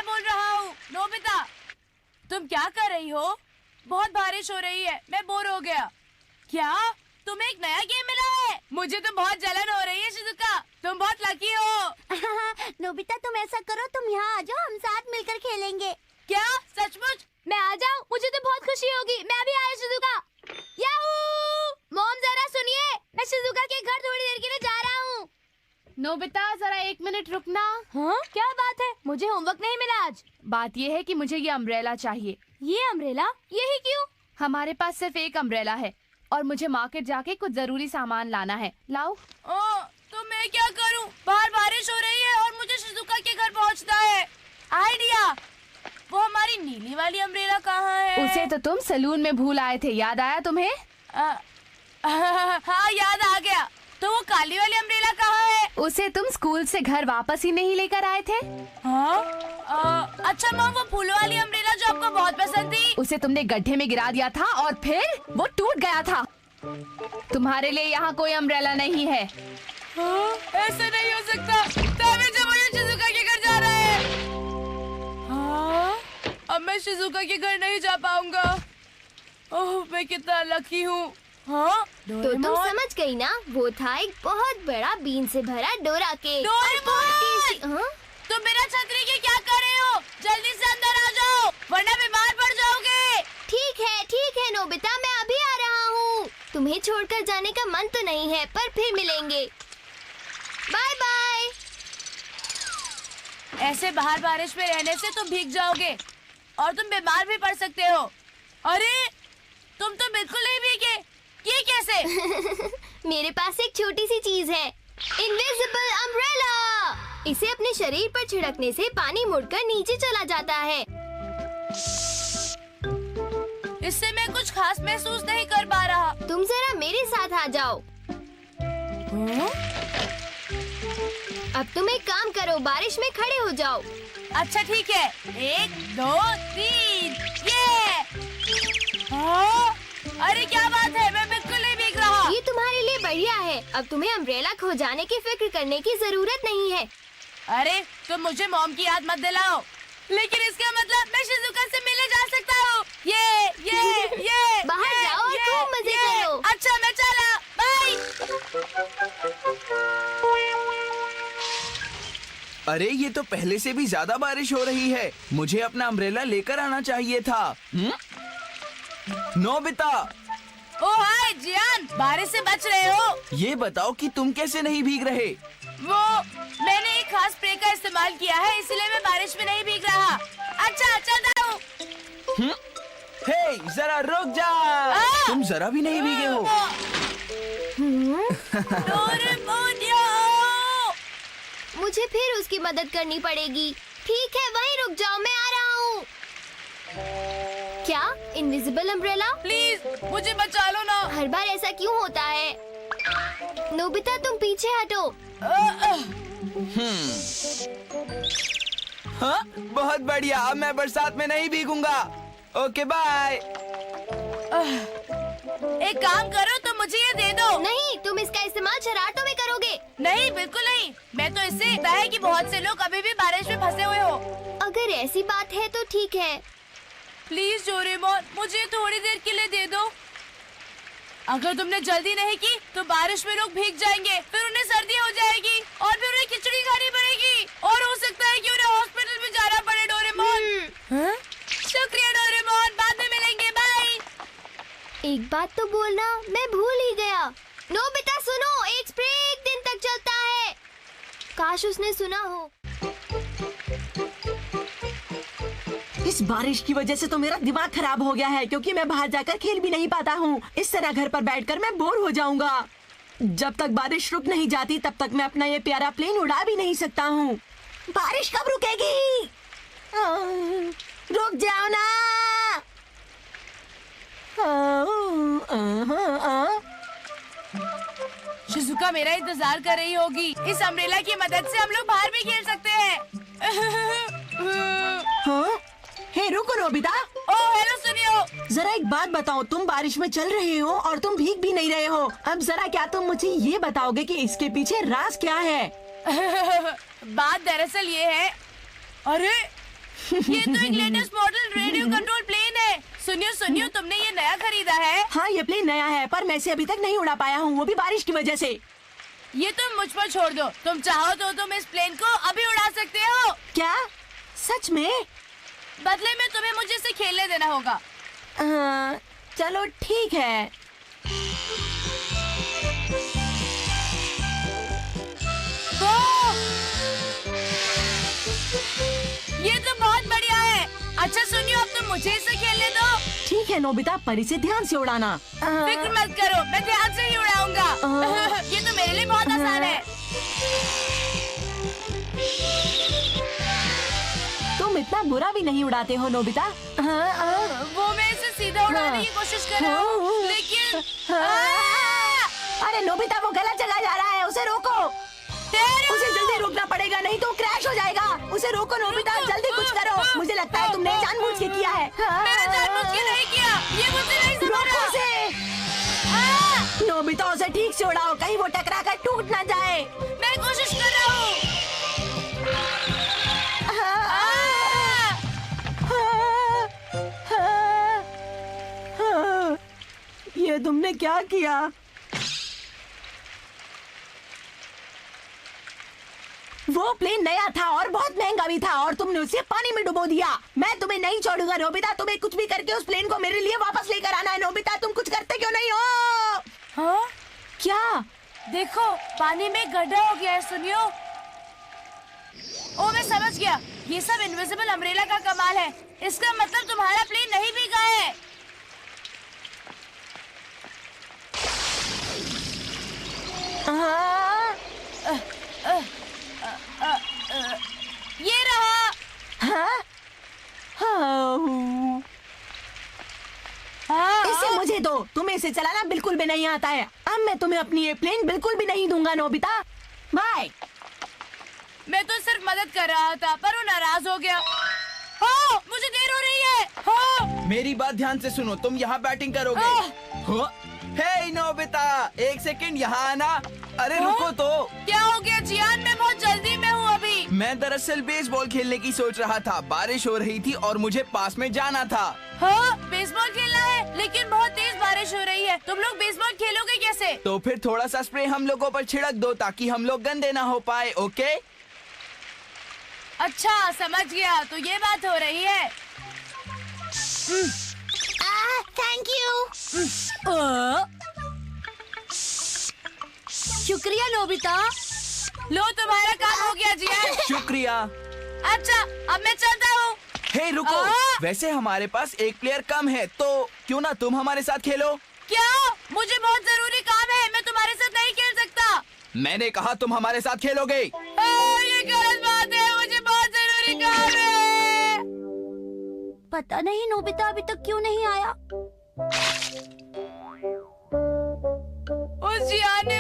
मैं बोल रहा हूँ। नोबिता, तुम क्या कर रही हो? बहुत बारिश हो रही है, मैं बोर हो गया। क्या तुम्हें एक नया गेम मिला है? मुझे तो बहुत जलन हो रही है शिजुका, तुम बहुत लकी हो। नोबिता तुम ऐसा करो, तुम यहाँ आ जाओ, हम साथ मिलकर खेलेंगे। क्या सचमुच? मैं आ जाऊँ? मुझे तो बहुत खुशी होगी। मैं भी आया शिजुका। याहू! मॉम जरा सुनिए, मैं शिजुका के घर थोड़ी देर के लिए जा रहा हूँ। नोबिता जरा 1 मिनट रुकना। हाँ क्या बात है? मुझे होमवर्क नहीं मिला आज। बात ये है कि मुझे ये अम्ब्रेला चाहिए। ये अम्ब्रेला? यही क्यों? हमारे पास सिर्फ एक अम्ब्रेला है और मुझे मार्केट जाके कुछ जरूरी सामान लाना है। लाओ। तो मैं क्या करूं? बाहर बारिश हो रही है और मुझे शिजुका के घर पहुंचना है। आइडिया! वो हमारी नीली वाली अम्ब्रेला कहाँ है? उसे तो तुम सलून में भूल आए थे, याद आया तुम्हें? हाँ याद आ गया। तो वो काली वाली अम्ब्रेला कहाँ है? उसे तुम स्कूल से घर वापस ही नहीं लेकर आए थे? हाँ? अच्छा मॉम, वो फूलों वाली अम्ब्रेला जो आपको बहुत पसंद थी। उसे तुमने गड्ढे में गिरा दिया था और फिर वो टूट गया था। तुम्हारे लिए यहाँ कोई अम्ब्रेला नहीं है। ऐसा नहीं हो सकता। तभी जब मुझे शिजुका के घर जा रहा है। अब मैं शिजुका के घर नहीं जा पाऊंगा। ओह, मैं कितना लकी हूँ। हाँ? तो तुम समझ गई ना, वो था एक बहुत बड़ा बीन से भरा डोरा केक। डोरेमोन! तुम बिना छतरी के क्या कर रहे हो? जल्दी से अंदर आ जाओ, वरना बीमार पड़ जाओगे। ठीक है नोबिता, मैं अभी आ रहा हूँ। तुम्हें छोड़कर जाने का मन तो नहीं है, पर फिर मिलेंगे। Bye bye. ऐसे बाहर बारिश में रहने से तुम भीग जाओगे और तुम बीमार भी पड़ सकते हो। अरे तुम तो बिल्कुल नहीं भीगे, ये कैसे? मेरे पास एक छोटी सी चीज है, इनविजिबल अम्ब्रेला। इसे अपने शरीर पर छिड़कने से पानी मुड़कर नीचे चला जाता है। इससे मैं कुछ खास महसूस नहीं कर पा रहा। तुम जरा मेरे साथ आ जाओ। अब तुम एक काम करो, बारिश में खड़े हो जाओ। अच्छा ठीक है, 1 2 3 ये। अरे क्या बात है, मैं बिल्कुल नहीं भीग रहा। ये तुम्हारे लिए बढ़िया है। अब तुम्हें अम्ब्रेला खो जाने की फिक्र करने की जरूरत नहीं है। अरे तुम मुझे मॉम की याद मत दिलाओ। लेकिन इसका मतलब मैं शिजुका से मिलने जा सकता हूँ। ये बाहर जाओ और खूब मजे करो। अच्छा मैं चला, बाय। अरे ये तो पहले से भी ज्यादा बारिश हो रही है। मुझे अपना अम्ब्रेला लेकर आना चाहिए था। नोबिता! ओ हाय जियान, बारिश से बच रहे हो? ये बताओ कि तुम कैसे नहीं भीग रहे? वो मैंने एक खास स्प्रे का इस्तेमाल किया है, इसलिए मैं बारिश में नहीं भीग रहा। अच्छा चलता हूँ। हे, जरा रुक जा। तुम जरा भी नहीं भीगे हो। डोरेमोनियो! मुझे फिर उसकी मदद करनी पड़ेगी। ठीक है, वहीं रुक जाओ, मैं आ रहा हूँ। क्या इनविजिबल अम्ब्रेला? प्लीज मुझे बचा लो ना। हर बार ऐसा क्यों होता है? नोबिता तुम पीछे हटो। हाँ, बहुत बढ़िया। अब मैं बरसात में नहीं भीगूंगा। Okay bye. एक काम करो, तुम मुझे ये दे दो। नहीं, तुम इसका इस्तेमाल शरारतों में करोगे। नहीं बिल्कुल नहीं, मैं तो इससे पता है कि बहुत से लोग अभी भी बारिश में फंसे हुए हो। अगर ऐसी बात है तो ठीक है। प्लीज डोरेमोन, मुझे थोड़ी देर के लिए दे दो। अगर तुमने जल्दी नहीं की तो बारिश में लोग भीग जाएंगे, फिर उन्हें सर्दी हो जाएगी और फिर उन्हें खिचड़ी खानी पड़ेगी और हो सकता है कि उन्हें हॉस्पिटल में जाना पड़े। डोरेमोन शुक्रिया डोरेमोन, बाद में मिलेंगे, बाय। एक बात तो बोलना मैं भूल ही गया। नोबिता सुनो, एक स्प्रे 1 दिन तक चलता है। काश उसने सुना हो। इस बारिश की वजह से तो मेरा दिमाग खराब हो गया है, क्योंकि मैं बाहर जाकर खेल भी नहीं पाता हूँ। इस तरह घर पर बैठकर मैं बोर हो जाऊंगा। जब तक बारिश रुक नहीं जाती तब तक मैं अपना ये प्यारा प्लेन उड़ा भी नहीं सकता हूँ। बारिश कब रुकेगी? रुक जाओ ना। शिजुका मेरा इंतजार कर रही होगी। इस अम्ब्रेला की मदद से हम लोग बाहर भी खेल सकते हैं। हाँ? हे रुको नोबिता। ओह हेलो, सुनियो। जरा एक बात बताओ, तुम बारिश में चल रहे हो और तुम भीग भी नहीं रहे हो। अब जरा क्या तुम मुझे ये बताओगे कि इसके पीछे राज क्या है? बात दरअसल ये है। अरे ये तो एक latest model radio control plane है। सुनियो सुनियो, तुमने ये नया खरीदा है? हाँ, ये प्लेन नया है पर मैं इसे अभी तक नहीं उड़ा पाया हूँ, वो भी बारिश की वजह से। ये तुम मुझ पर छोड़ दो। तुम चाहो तो तुम इस प्लेन को अभी उड़ा सकते हो। क्या? सच में? बदले में तुम्हें मुझे इसे खेलने देना होगा। चलो ठीक है। ओह! ये तो बहुत बढ़िया है। अच्छा सुनियो, अब तुम मुझे इसे खेलने दो। ठीक है नोबिता, पर इसे ध्यान से उड़ाना। फिक्र मत करो, मैं ध्यान से ही उड़ाऊंगा। ये तो मेरे लिए बहुत आसान है। तुम इतना बुरा भी नहीं उड़ाते हो नोबिता। वो मैं इसे सीधा उड़ाने की कोशिश कर रहा हूँ, लेकिन अरे नोबिता, वो गलत जगह जा रहा है, उसे रोको। ठहरो। उसे जल्दी रोकना पड़ेगा, नहीं तो क्रैश हो जाएगा। उसे रोको नोबिता, जल्दी कुछ करो। मुझे लगता है तुमने जानबूझ के किया है। मैंने जानबूझ के नहीं किया, ये मुझसे नहीं रोको समझा। उसे। नोबिता, उसे ठीक से उड़ाओ, कहीं वो टकरा कर टूट ना जाए। मैं कोशिश कर रहा हूँ। ये तुमने क्या किया? वो प्लेन नया था और बहुत महंगा भी था और तुमने उसे पानी में डुबो दिया। मैं तुम्हें नहीं छोड़ूंगा नोबिता, तुम्हें कुछ भी करके उस प्लेन को मेरे लिए वापस लेकर आना है। नोबिता, तुम कुछ करते क्यों नहीं हो? हाँ? क्या? देखो, पानी में गड्ढा हो गया है। सुनियो। ओ, मैं समझ गया। ये सब इनविजिबल अम्ब्रेला का कमाल है। इसका मतलब तुम्हारा प्लेन नहीं भीगा है। ये रहा। हाँ? हाँ। इसे मुझे दो, तुम्हें इसे चलाना बिल्कुल भी नहीं आता है। अब मैं तुम्हें अपनी ये प्लेन बिल्कुल भी नहीं दूंगा नोबिता। बाय। मैं तो सिर्फ मदद कर रहा था, पर वो नाराज हो गया। हो, मुझे देर हो रही है। हो। मेरी बात ध्यान से सुनो, तुम यहाँ बैटिंग करोगे। हो? हे नोबिता, एक सेकंड यहाँ आना। अरे रुको तो। क्या हो गया जियान? मैं बहुत जल्दी में हूँ अभी। मैं दरअसल बेसबॉल खेलने की सोच रहा था। बारिश हो रही थी और मुझे पास में जाना था। हाँ, बेसबॉल खेलना है, लेकिन बहुत तेज बारिश हो रही है। तुम लोग बेसबॉल खेलोगे कैसे? तो फिर थोड़ा सा स्प्रे हम लोगों पर छिड़क दो ताकि हम लोग गंदे ना हो पाए। ओके? अच्छा, समझ गया। तो ये बात हो रही है। Thank you. शुक्रिया नोबिता। लो, तुम्हारा काम हो गया जियान। शुक्रिया। अच्छा, अब मैं चलता हूँ। हे रुको, वैसे हमारे पास एक प्लेयर कम है, तो क्यों ना तुम हमारे साथ खेलो? क्या? मुझे बहुत जरूरी काम है, मैं तुम्हारे साथ नहीं खेल सकता। मैंने कहा तुम हमारे साथ खेलोगे। ये गलत बात है, मुझे बहुत जरूरी काम है। पता नहीं नोबिता अभी तक क्यों नहीं आया। उस जियान ने